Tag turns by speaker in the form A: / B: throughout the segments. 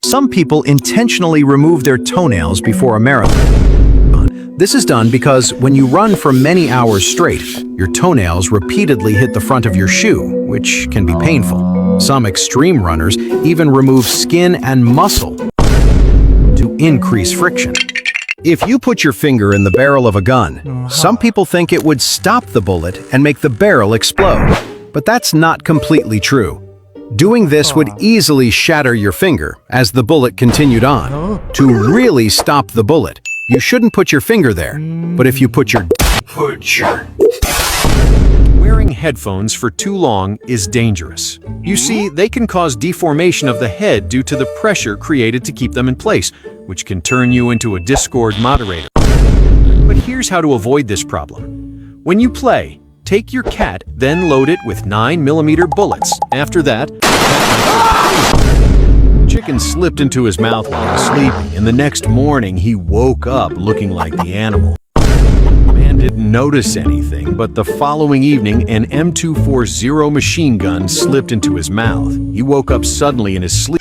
A: Some people intentionally remove their toenails before a marathon. This is done because when you run for many hours straight, your toenails repeatedly hit the front of your shoe, which can be painful. Some extreme runners even remove skin and muscle to increase friction. If you put your finger in the barrel of a gun, some people think it would stop the bullet and make the barrel explode. But that's not completely true. Doing this would easily shatter your finger as the bullet continued on. To really stop the bullet, you shouldn't put your finger there, but if you put your
B: Wearing headphones for too long is dangerous. You see, they can cause deformation of the head due to the pressure created to keep them in place, which can turn you into a Discord moderator. But here's how to avoid this problem. When you play, take your cat, then load it with 9mm bullets. After that, the chicken slipped into his mouth while he was sleeping, and the next morning he woke up looking like the animal. The man didn't notice anything, but the following evening, an M240 machine gun slipped into his mouth. He woke up suddenly in his sleep.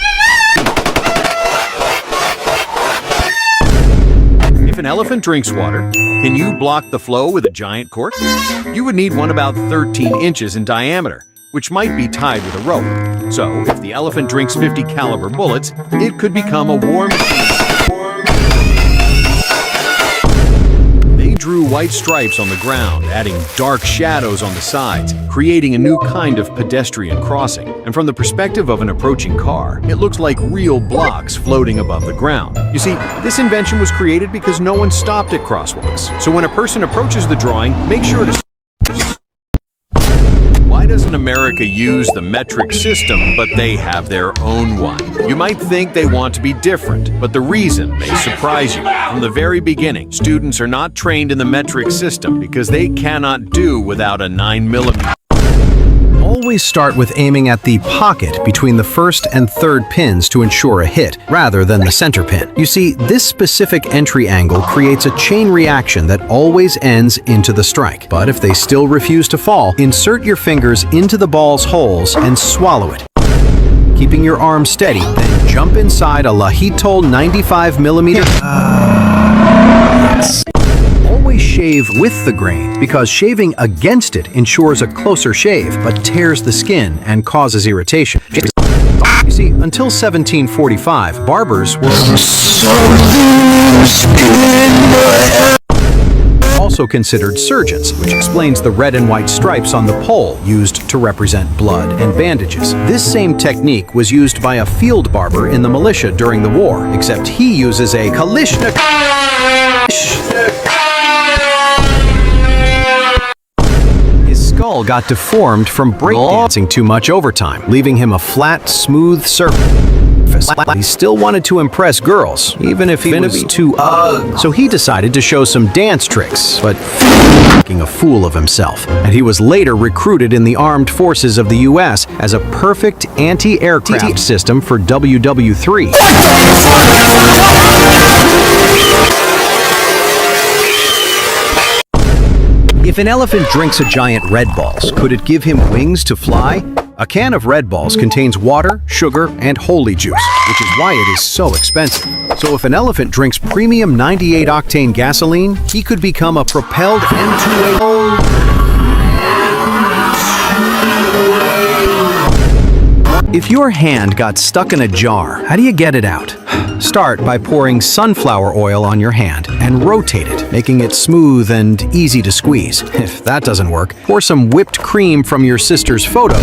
B: If an elephant drinks water, can you block the flow with a giant cork? You would need one about 13 inches in diameter, which might be tied with a rope. So, if the elephant drinks 50 caliber bullets, it could become a war machine. They drew white stripes on the ground, adding dark shadows on the sides, creating a new kind of pedestrian crossing. And from the perspective of an approaching car, it looks like real blocks floating above the ground. You see, this invention was created because no one stopped at crosswalks. So when a person approaches the drawing, make sure to... Why doesn't America use the metric system, but they have their own one? You might think they want to be different, but the reason may surprise you. From the very beginning, students are not trained in the metric system because they cannot do without a 9mm.
A: Always start with aiming at the pocket between the first and third pins to ensure a hit, rather than the center pin. You see, this specific entry angle creates a chain reaction that always ends into the strike. But if they still refuse to fall, insert your fingers into the ball's holes and swallow it. Keeping your arm steady, then jump inside a Lahitol 95mm. Yes. Always shave with the grain, because shaving against it ensures a closer shave, but tears the skin and causes irritation. You see, until 1745, barbers were also considered surgeons, which explains the red and white stripes on the pole used to represent blood and bandages. This same technique was used by a field barber in the militia during the war, except he uses a Kalashnikov. Skull got deformed from breakdancing too much overtime, leaving him a flat, smooth surface. He still wanted to impress girls, even if he was too ugly. So he decided to show some dance tricks, but making a fool of himself. And he was later recruited in the armed forces of the US as a perfect anti-aircraft system for WW3. If an elephant drinks a giant Red Balls, could it give him wings to fly? A can of Red Balls contains water, sugar, and holy juice, which is why it is so expensive. So if an elephant drinks premium 98-octane gasoline, he could become a propelled M2A. If your hand got stuck in a jar, how do you get it out? Start by pouring sunflower oil on your hand and rotate it, making it smooth and easy to squeeze. If that doesn't work, pour some whipped cream from your sister's photo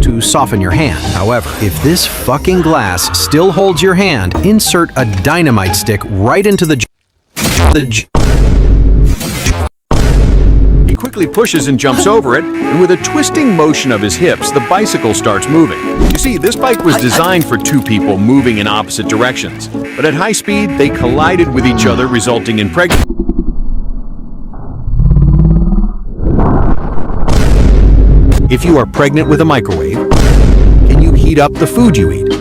A: to soften your hand. However, if this fucking glass still holds your hand, insert a dynamite stick right into the
B: He quickly pushes and jumps over it, and with a twisting motion of his hips, the bicycle starts moving. You see, this bike was designed for two people moving in opposite directions, but at high speed, they collided with each other, resulting in pregnancy. If you are pregnant with a microwave, can you heat up the food you eat?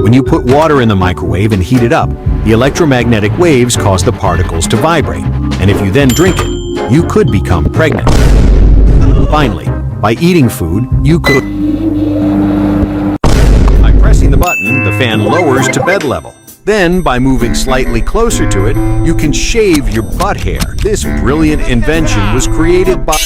B: When you put water in the microwave and heat it up, the electromagnetic waves cause the particles to vibrate, and if you then drink it, you could become pregnant. Finally, by eating food, you could. By pressing the button, the fan lowers to bed level. Then, by moving slightly closer to it, you can shave your butt hair. This brilliant invention was created by